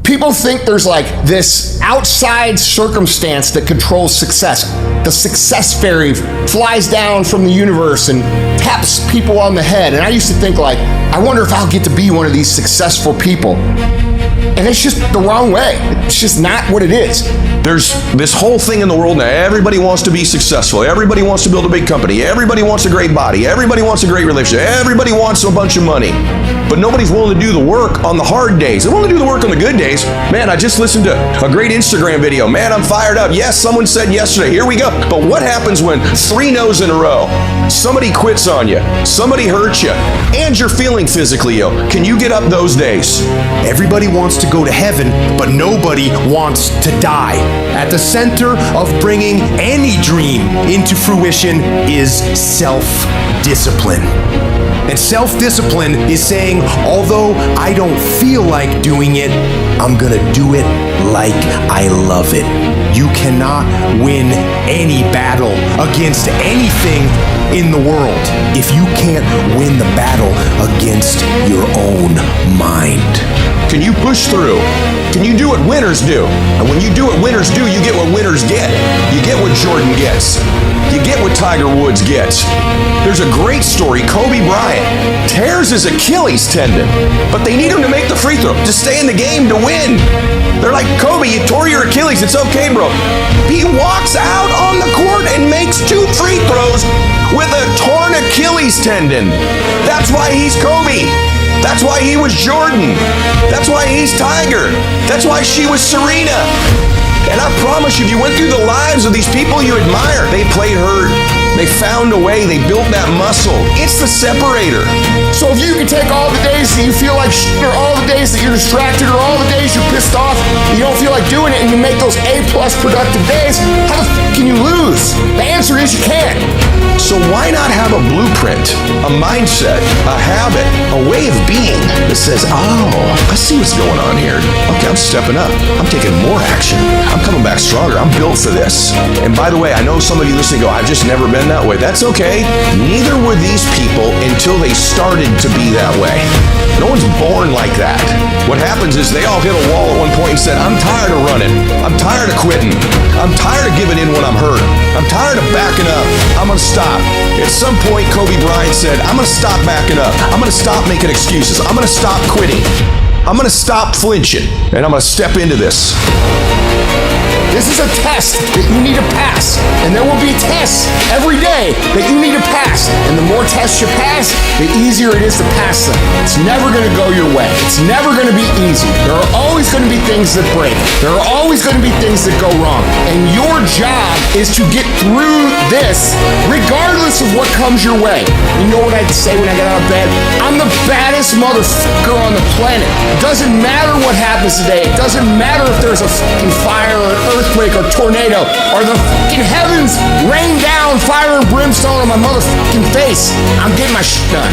People think there's like this outside circumstance that controls success. The success fairy flies down from the universe and taps people on the head. And I used to think like, I wonder if I'll get to be one of these successful people. And it's just the wrong way. It's just not what it is. There's this whole thing in the world now. Everybody wants to be successful. Everybody wants to build a big company. Everybody wants a great body. Everybody wants a great relationship. Everybody wants a bunch of money. But nobody's willing to do the work on the hard days. They're willing to do the work on the good days. Man, I just listened to a great Instagram video. Man, I'm fired up. Yes, someone said yesterday, here we go. But what happens when 3 no's in a row? Somebody quits on you. Somebody hurts you. And you're feeling physically ill. Can you get up those days? Everybody wants to go to heaven, but nobody wants to die. At the center of bringing any dream into fruition is self-discipline. And self-discipline is saying, although I don't feel like doing it, I'm gonna do it like I love it. You cannot win any battle against anything in the world if you can't win the battle against your own mind. Can you push through? Can you do what winners do? And when you do what winners do, you get what winners get. You get what Jordan gets. You get what Tiger Woods gets. There's a great story. Kobe Bryant tears his Achilles tendon, but they need him to make the free throw, to stay in the game, to win. They're like, Kobe, you tore your Achilles. It's okay, bro. He walks out on the court and makes 2 free throws with a torn Achilles tendon. That's why he's Kobe. That's why he was Jordan. That's why he's Tiger. That's why she was Serena. And I promise you, if you went through the lives of these people you admire, they played hurt. They found a way. They built that muscle. It's the separator. So if you can take all the days that you feel like shit, or all the days that you're distracted, or all the days you're pissed off, and you don't feel like doing it, and you make those A+ productive days, how the can you lose? The answer is you can't. So why not have a blueprint, a mindset, a habit, a way of being that says, oh, I see what's going on here. Okay, I'm stepping up. I'm taking more action. I'm coming back stronger. I'm built for this. And by the way, I know some of you listening go, I've just never been that way. That's okay. Neither were these people until they started to be that way. No one's born like that. What happens is they all hit a wall at one point and said, I'm tired of running. I'm tired of quitting. I'm tired of giving in when I'm hurt. I'm tired of backing up. I'm going to stop. At some point, Kobe Bryant said, I'm going to stop backing up. I'm going to stop making excuses. I'm going to stop quitting. I'm going to stop flinching. And I'm going to step into this. This is a test that you need to pass. And there will be tests every day that you need to pass. And the more tests you pass, the easier it is to pass them. It's never going to go your way. It's never going to be easy. There are always going to be things that break. There are always going to be things that go wrong. And your job is to get through this regardless of what comes your way. You know what I say when I get out of bed? I'm the baddest motherfucker on the planet. It doesn't matter what happens today. It doesn't matter if there's a fucking fire or an earthquake or tornado or the fucking heavens rain down fire and brimstone on my motherfucking face. I'm getting my shit done.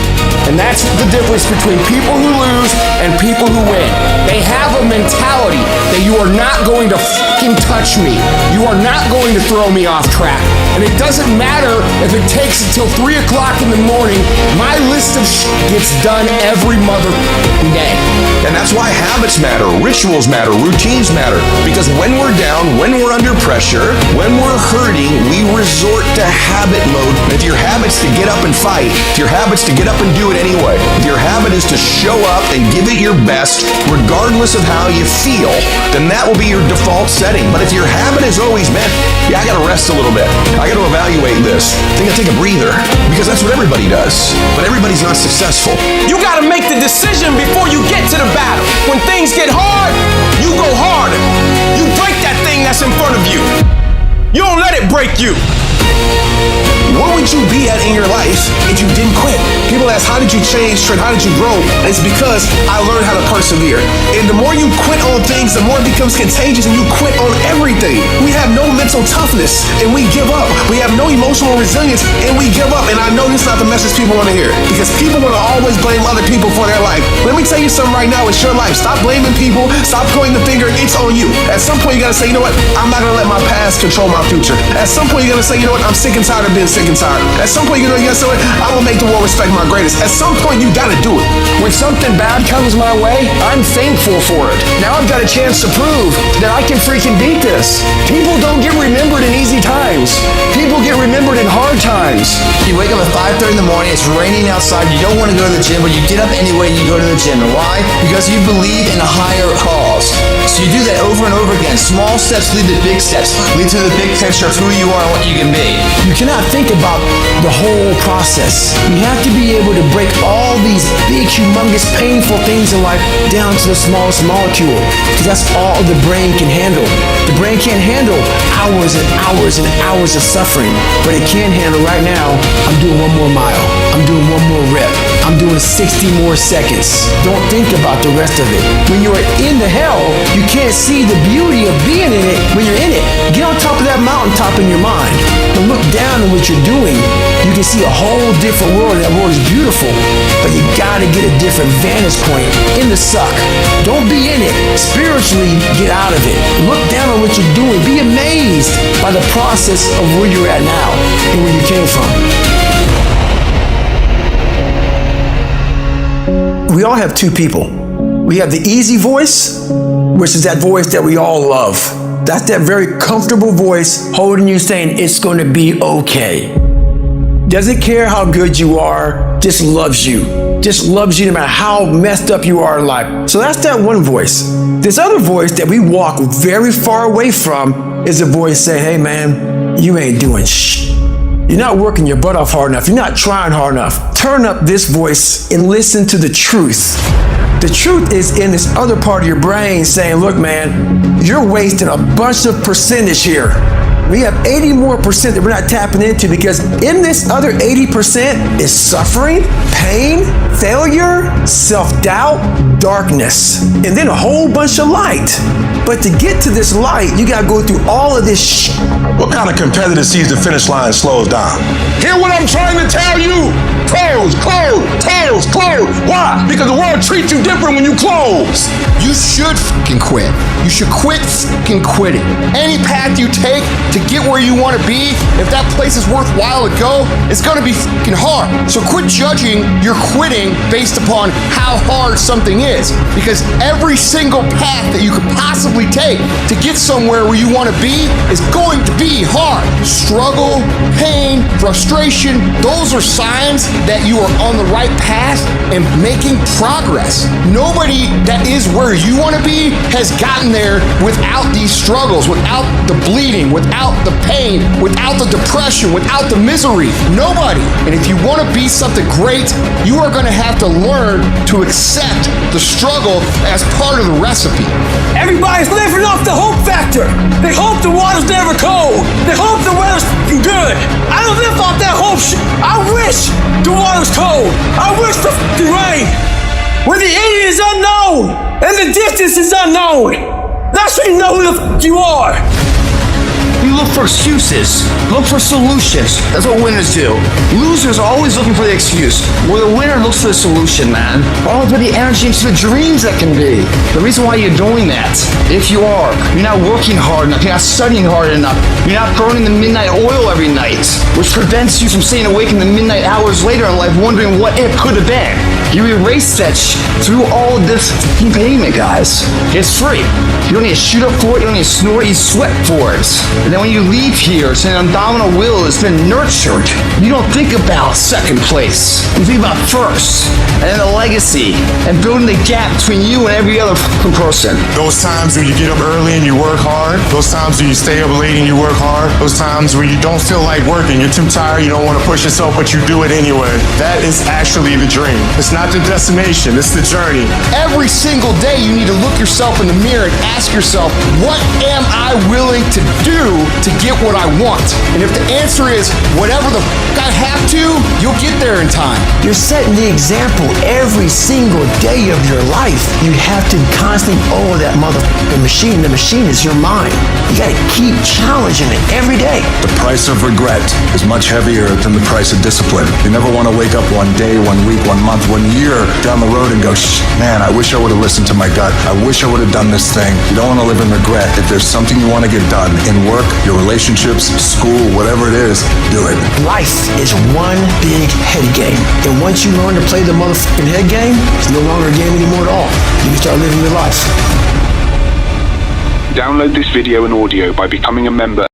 And that's the difference between people who lose and people who win. They have a mentality that you are not going to fucking touch me. You are not going to throw me off track. And it doesn't matter if it takes until 3 o'clock in the morning. My list of shit gets done every motherfucking day. And that's why habits matter, rituals matter, routines matter. Because when we're down, when we're under pressure, when we're hurting, we resort to habit mode. And if your habit's to get up and fight, if your habit's to get up and do it anyway, if your habit is to show up and give it your best, regardless of how you feel, then that will be your default setting. But if your habit is always, man, I gotta rest a little bit. I gotta evaluate this. I think I take a breather. Because that's what everybody does. But everybody's not successful. You gotta make the decision before you get to the battle. When things get hard, you go harder. You break that thing that's in front of you. You don't let it break you. Where would you be at in your life if you didn't quit? People ask, how did you change, Trent? How did you grow? It's because I learned how to persevere. And the more you quit on things, the more it becomes contagious and you quit on everything. We have no mental toughness and we give up. We have no emotional resilience and we give up. And I know this is not the message people want to hear because people want to always blame other people for their life. Let me tell you something right now. It's your life. Stop blaming people. Stop pointing the finger. It's on you. At some point, you got to say, you know what? I'm not going to let my past control my future. At some point, you got to say, you know what? I'm sick and tired of being sick and time. At some point, you know, I'm gonna make the world respect my greatness. At some point, you gotta do it. When something bad comes my way, I'm thankful for it. Now I've got a chance to prove that I can freaking beat this. People don't get remembered in easy times. People get remembered in hard times. You wake up at 5:30 in the morning, it's raining outside, you don't want to go to the gym, but you get up anyway and you go to the gym. And why? Because you believe in a higher cause. So you do that over and over again. Small steps lead to big steps, lead to the big picture of who you are and what you can be. You cannot think about the whole process. You have to be able to break all these big, humongous, painful things in life down to the smallest molecule, because that's all the brain can handle. The brain can't handle hours and hours and hours of suffering, but it can handle right now, I'm doing one more mile, I'm doing one more rep, I'm doing 60 more seconds. Don't think about the rest of it. When you're in the hell, you can't see the beauty of being in it when you're in it. Get on top of that mountaintop in your mind and look down at what you're doing. You can see a whole different world. That world is beautiful, but you gotta get a different vantage point in the suck. Don't be in it. Spiritually, get out of it. Look down on what you're doing. Be amazed by the process of where you're at now and where you came from. We all have two people. We have the easy voice, which is that voice that we all love. That's that very comfortable voice holding you saying it's going to be okay. Doesn't care how good you are, just loves you. Just loves you no matter how messed up you are in life. So that's that one voice. This other voice that we walk very far away from is a voice saying, hey man, you ain't doing shh. You're not working your butt off hard enough. You're not trying hard enough. Turn up this voice and listen to the truth. The truth is in this other part of your brain saying, look, man, you're wasting a bunch of percentage here. We have 80 more percent that we're not tapping into, because in this other 80% is suffering, pain, failure, self-doubt, darkness, and then a whole bunch of light. But to get to this light, you gotta go through all of this shit. What kind of competitor sees the finish line and slows down? Hear what I'm trying to tell you? Close, close, close, close. Why? Because the world treats you different when you close. You should fucking quit. You should quit fucking quitting. Any path you take to get where you want to be, if that place is worthwhile to go, it's going to be fucking hard. So quit judging your quitting based upon how hard something is, because every single path that you could possibly take to get somewhere where you want to be is going to be hard. Struggle, pain, frustration, those are signs that you are on the right path and making progress. Nobody that is where you want to be has gotten there without these struggles, without the bleeding, without the pain, without the depression, without the misery. Nobody. And if you want to be something great, you are going to have to learn to accept the struggle as part of the recipe. Everybody's living off the hope factor. They hope the water's never cold. They hope the weather's good. I don't live off that hope shit. I wish the water's cold. I wish the rain. When the end is unknown and the distance is unknown, that's when you know who the you are. You look for excuses. Look for solutions. That's what winners do. Losers are always looking for the excuse. Well, the winner looks for the solution, man. Always put the energy into the dreams that can be. The reason why you're doing that, if you are, you're not working hard enough, you're not studying hard enough, you're not burning the midnight oil every night, which prevents you from staying awake in the midnight hours later in life wondering what it could have been. You erase that through all of this payment, guys. It's free. You don't need to shoot up for it, you don't need to snort, you sweat for it. And then when you leave here, it's an indomitable will that's been nurtured. You don't think about second place. You think about first, and then the legacy, and building the gap between you and every other person. Those times when you get up early and you work hard, those times when you stay up late and you work hard, those times when you don't feel like working, you're too tired, you don't want to push yourself, but you do it anyway. That is actually the dream. It's not the destination, it's the journey. Every single day you need to look yourself in the mirror and ask yourself, what am I willing to do to get what I want? And if the answer is whatever the I have to, you'll get there in time. You're setting the example every single day of your life. You have to constantly owe that motherfucking machine. The machine is your mind. You gotta keep challenging it every day. The price of regret is much heavier than the price of discipline. You never want to wake up one day, 1 week, 1 month, 1 year down the road and go, man, I wish I would have listened to my gut. I wish I would have done this thing. You don't want to live in regret. If there's something you want to get done in work, your relationships, school, whatever it is, do it. Life is one big head game. And once you learn to play the motherfucking head game, it's no longer a game anymore at all. You can start living your life. Download this video and audio by becoming a member